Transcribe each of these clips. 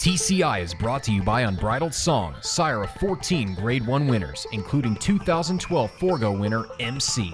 TCI is brought to you by Unbridled Song, sire of 14 Grade 1 winners, including 2012 Forgo winner MC.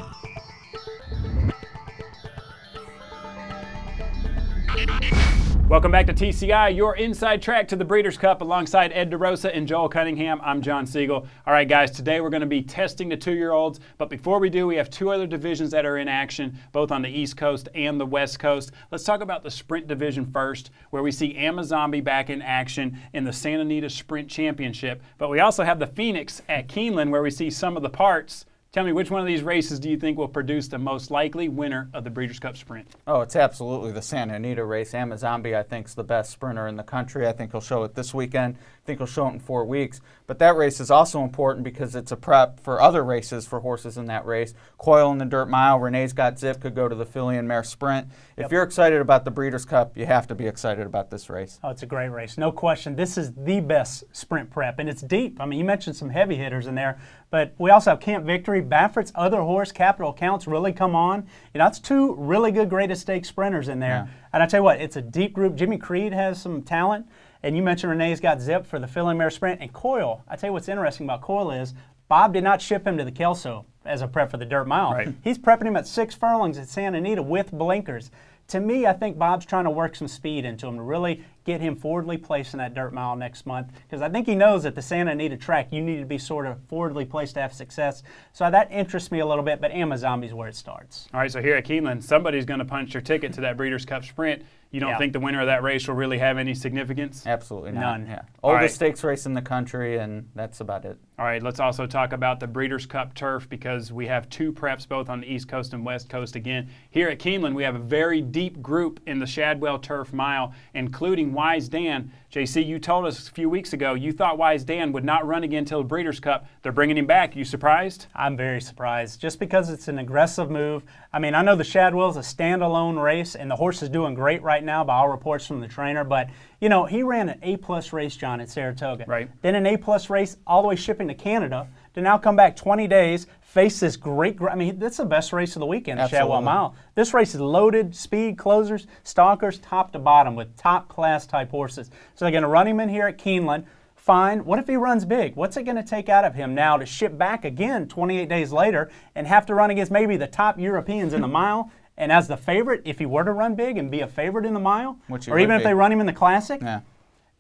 Welcome back to TCI, your inside track to the Breeders' Cup alongside Ed DeRosa and Joel Cunningham. I'm John Siegel. All right, guys, today we're going to be testing the 2-year-olds, but before we do, we have 2 other divisions that are in action, both on the East Coast and the West Coast. Let's talk about the Sprint division first, where we see Amazombie back in action in the Santa Anita Sprint Championship, but we also have the Phoenix at Keeneland, where we see some of the parts. Tell me, which one of these races do you think will produce the most likely winner of the Breeders' Cup Sprint? Oh, it's absolutely the Santa Anita race. Amazombie, I think, is the best sprinter in the country. I think he'll show it this weekend. I think he'll show it in 4 weeks. But that race is also important because it's a prep for other races for horses in that race. Coil in the Dirt Mile, Renee's Got Zip could go to the filly and mare sprint. If you're excited about the Breeders' Cup, you have to be excited about this race. Oh, it's a great race. No question. This is the best sprint prep, and it's deep. I mean, you mentioned some heavy hitters in there, but we also have Camp Victory, Baffert's other horse, Capital Accounts, really come on. You know, that's 2 really good greatest stakes sprinters in there. Yeah. And I tell you what, it's a deep group. Jimmy Creed has some talent. And you mentioned Renee's Got Zip for the filly and mare sprint. And Coil, I tell you what's interesting about Coil is Bob did not ship him to the Kelso as a prep for the Dirt Mile. Right. He's prepping him at 6 furlongs at Santa Anita with blinkers. To me, I think Bob's trying to work some speed into him to really get him forwardly placed in that Dirt Mile next month, because I think he knows that the Santa Anita track, you need to be sort of forwardly placed to have success. So that interests me a little bit, but Amazombie's where it starts. All right, so here at Keeneland, somebody's going to punch their ticket to that Breeders' Cup Sprint. You don't think the winner of that race will really have any significance? Absolutely not. None. Yeah. Oldest stakes race in the country, and that's about it. All right, let's also talk about the Breeders' Cup Turf, because we have 2 preps both on the East Coast and West Coast again. Here at Keeneland, we have a very deep group in the Shadwell Turf Mile, including Wise Dan. JC, you told us a few weeks ago you thought Wise Dan would not run again until the Breeders' Cup. They're bringing him back. You surprised? I'm very surprised, just because it's an aggressive move. I mean, I know the Shadwell's a standalone race, and the horse is doing great right now by all reports from the trainer, but, you know, he ran an A-plus race, John, at Saratoga. Right. Then an A-plus race all the way shipping to Canada, to now come back 20 days, face this great, I mean, that's the best race of the weekend, the Shadwell Mile. This race is loaded, speed, closers, stalkers, top to bottom, with top-class type horses. So they're going to run him in here at Keeneland. Fine. What if he runs big? What's it going to take out of him now to ship back again 28 days later and have to run against maybe the top Europeans in the mile? And as the favorite, if he were to run big and be a favorite in the mile, or even if they run him in the Classic,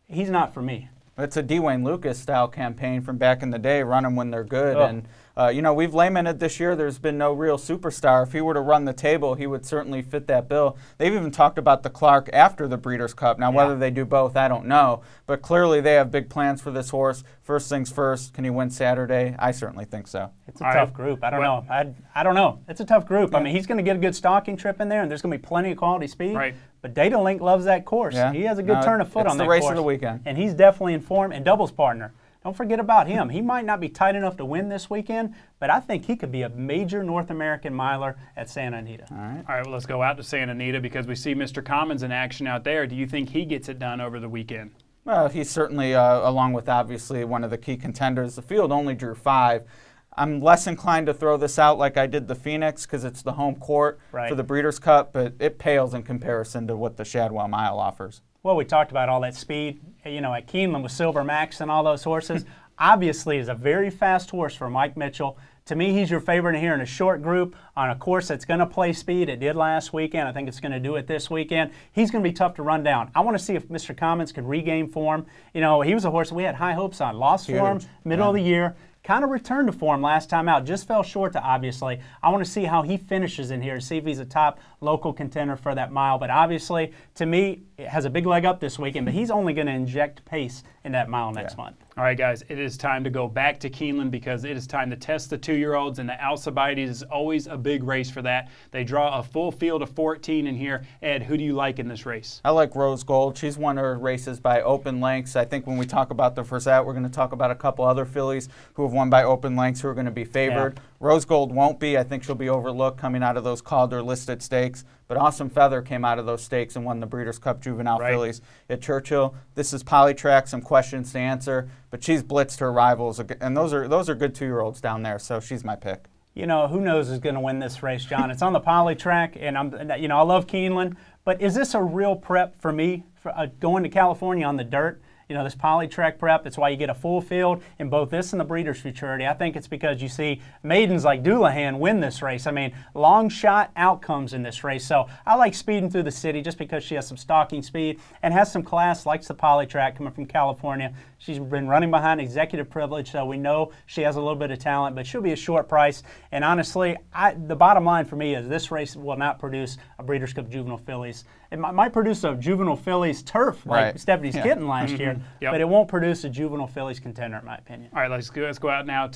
he's not for me. It's a Dwayne Lucas style campaign from back in the day, run them when they're good. And you know, we've lamented this year there's been no real superstar. If he were to run the table, he would certainly fit that bill. They've even talked about the Clark after the Breeders' Cup. Now, whether they do both, I don't know. But clearly they have big plans for this horse. First things first, can he win Saturday? I certainly think so. It's a tough group. I don't know. I don't know. It's a tough group. Yeah. I mean, he's going to get a good stalking trip in there, and there's going to be plenty of quality speed. Right. But Data Link loves that course. Yeah. He has a good turn of foot on that course. It's the race of the weekend. And he's definitely in form, and doubles partner. Don't forget about him. He might not be tight enough to win this weekend, but I think he could be a major North American miler at Santa Anita. All right, well, let's go out to Santa Anita because we see Mr. Commons in action out there. Do you think he gets it done over the weekend? Well, he's certainly, along with obviously one of the key contenders. The field only drew 5. I'm less inclined to throw this out like I did the Phoenix because it's the home court for the Breeders' Cup, but it pales in comparison to what the Shadwell Mile offers. Well, we talked about all that speed, you know, at Keeneland with Silver Max and all those horses. Obviously, is a very fast horse for Mike Mitchell. To me, he's your favorite here in a short group on a course that's going to play speed. It did last weekend. I think it's going to do it this weekend. He's going to be tough to run down. I want to see if Mr. Commons could regain form. You know, he was a horse we had high hopes on. Lost form middle of the year. Kind of returned to form last time out. Just fell short to, obviously. I want to see how he finishes in here, see if he's a top local contender for that mile. But obviously, to me, it has a big leg up this weekend, but he's only going to inject pace in that mile next month. All right, guys, it is time to go back to Keeneland because it is time to test the 2-year-olds, and the Alcibiades is always a big race for that. They draw a full field of 14 in here. Ed, who do you like in this race? I like Rose Gold. She's won her races by open lengths. I think when we talk about the Frizette, we're going to talk about a couple other fillies who have won by open lengths who are going to be favored. Rose Gold won't be. I think she'll be overlooked coming out of those Calder listed stakes. But Awesome Feather came out of those stakes and won the Breeders' Cup Juvenile fillies at Churchill. This is Polytrack, some questions to answer, but she's blitzed her rivals, and those are good 2-year-olds down there, so she's my pick. You know, who knows who's going to win this race, John? It's on the Polytrack, and I love Keeneland, but is this a real prep for me for, going to California on the dirt? this Polytrack prep. It's why you get a full field in both this and the Breeders' Futurity. I think it's because you see maidens like Doulahan win this race. I mean, long shot outcomes in this race. So I like speeding through the city just because she has some stalking speed and has some class, likes the Polytrack coming from California. She's been running behind Executive Privilege, so we know she has a little bit of talent, but she'll be a short price. And honestly, the bottom line for me is this race will not produce a Breeders' Cup Juvenile Fillies. It might produce a Juvenile Fillies turf like Stephanie's Kitten last year, but it won't produce a Juvenile Fillies contender, in my opinion. All right, let's go out now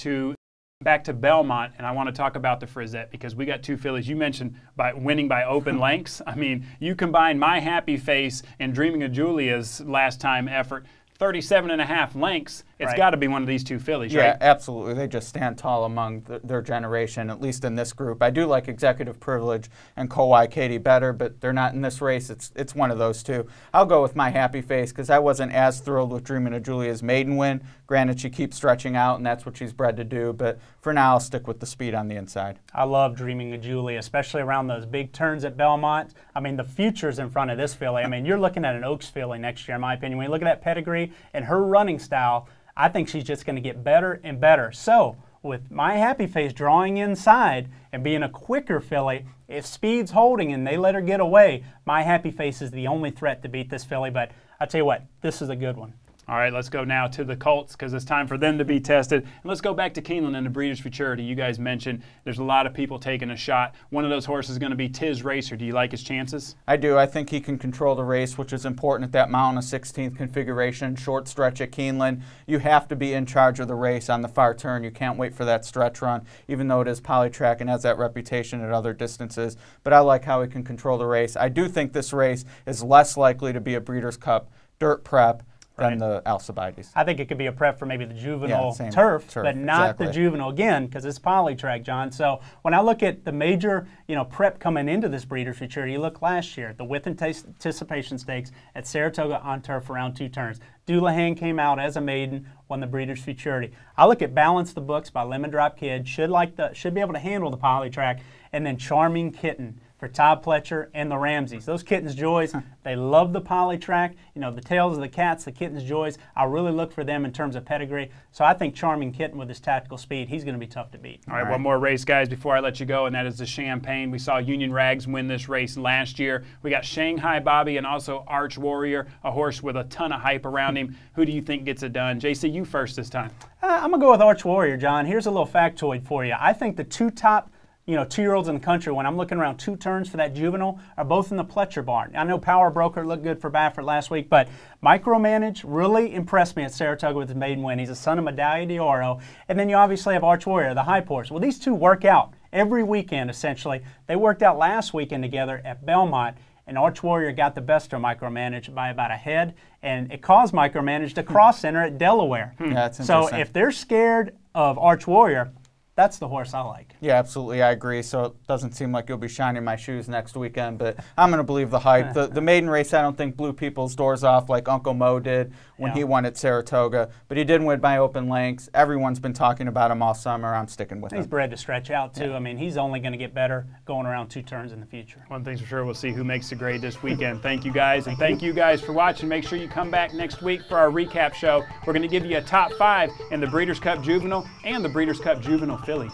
back to Belmont, and I want to talk about the Frizette because we got two fillies. You mentioned winning by open lengths. I mean, you combine My Happy Face and Dreaming of Julia's last time effort, 37.5 lengths. It's got to be one of these two fillies, right? Yeah, absolutely. They just stand tall among their generation, at least in this group. I do like Executive Privilege and Kowai Katie better, but they're not in this race. It's one of those two. I'll go with My Happy Face because I wasn't as thrilled with Dreaming of Julia's maiden win. Granted, she keeps stretching out, and that's what she's bred to do, but for now, I'll stick with the speed on the inside. I love Dreaming of Julia, especially around those big turns at Belmont. I mean, the future's in front of this filly. I mean, you're looking at an Oaks filly next year, in my opinion. When you look at that pedigree and her running style, I think she's just going to get better and better. So, with My Happy Face drawing inside and being a quicker filly, if speed's holding and they let her get away, My Happy Face is the only threat to beat this filly. But I tell you what, this is a good one. All right, let's go now to the colts because it's time for them to be tested. And let's go back to Keeneland and the Breeders' Futurity. You guys mentioned there's a lot of people taking a shot. One of those horses is going to be Tiz Racer. Do you like his chances? I do. I think he can control the race, which is important at that mile and a 16th configuration, short stretch at Keeneland. You have to be in charge of the race on the far turn. You can't wait for that stretch run, even though it is Polytrack and has that reputation at other distances. But I like how he can control the race. I do think this race is less likely to be a Breeders' Cup dirt prep than the Alcibiades. I think it could be a prep for maybe the Juvenile turf, but not the Juvenile again because it's Polytrack, John. So when I look at the major prep coming into this Breeders' Futurity, you look last year, the Width Anticipation Stakes at Saratoga on turf around 2 turns. Doulahan came out as a maiden, won the Breeders' Futurity. I look at Balance the Books by Lemon Drop Kid, should be able to handle the Polytrack, and then Charming Kitten for Todd Pletcher and the Ramseys. Those Kittens' Joys, they love the Polytrack. The tails of the cats, the Kittens' Joys, I really look for them in terms of pedigree. So I think Charming Kitten with his tactical speed, he's going to be tough to beat. All right, one more race, guys, before I let you go, and that is the Champagne. We saw Union Rags win this race last year. We got Shanghai Bobby and also Arch Warrior, a horse with a ton of hype around him. Who do you think gets it done? JC, you first this time. I'm going to go with Arch Warrior, John. Here's a little factoid for you. I think the two top 2-year-olds in the country, when I'm looking around 2 turns for that Juvenile, are both in the Pletcher barn. I know Power Broker looked good for Baffert last week, but Micromanage really impressed me at Saratoga with his maiden win. He's a son of Medaglia d'Oro. And then you obviously have Arch Warrior, the high horse. Well, these two work out every weekend, essentially. They worked out last weekend together at Belmont, and Arch Warrior got the best of Micromanage by about a head, and it caused Micromanage to cross center at Delaware. Yeah, that's so if they're scared of Arch Warrior, that's the horse I like. Yeah, absolutely. I agree. So it doesn't seem like you'll be shining my shoes next weekend, but I'm going to believe the hype. The maiden race, I don't think blew people's doors off like Uncle Mo did when he won at Saratoga, but he did win by open lengths. Everyone's been talking about him all summer. I'm sticking with him. He's bred to stretch out, too. I mean, he's only going to get better going around 2 turns in the future. One thing's for sure, we'll see who makes the grade this weekend. Thank you, guys, and thank you guys for watching. Make sure you come back next week for our recap show. We're going to give you a top 5 in the Breeders' Cup Juvenile and the Breeders' Cup Juvenile Fillies.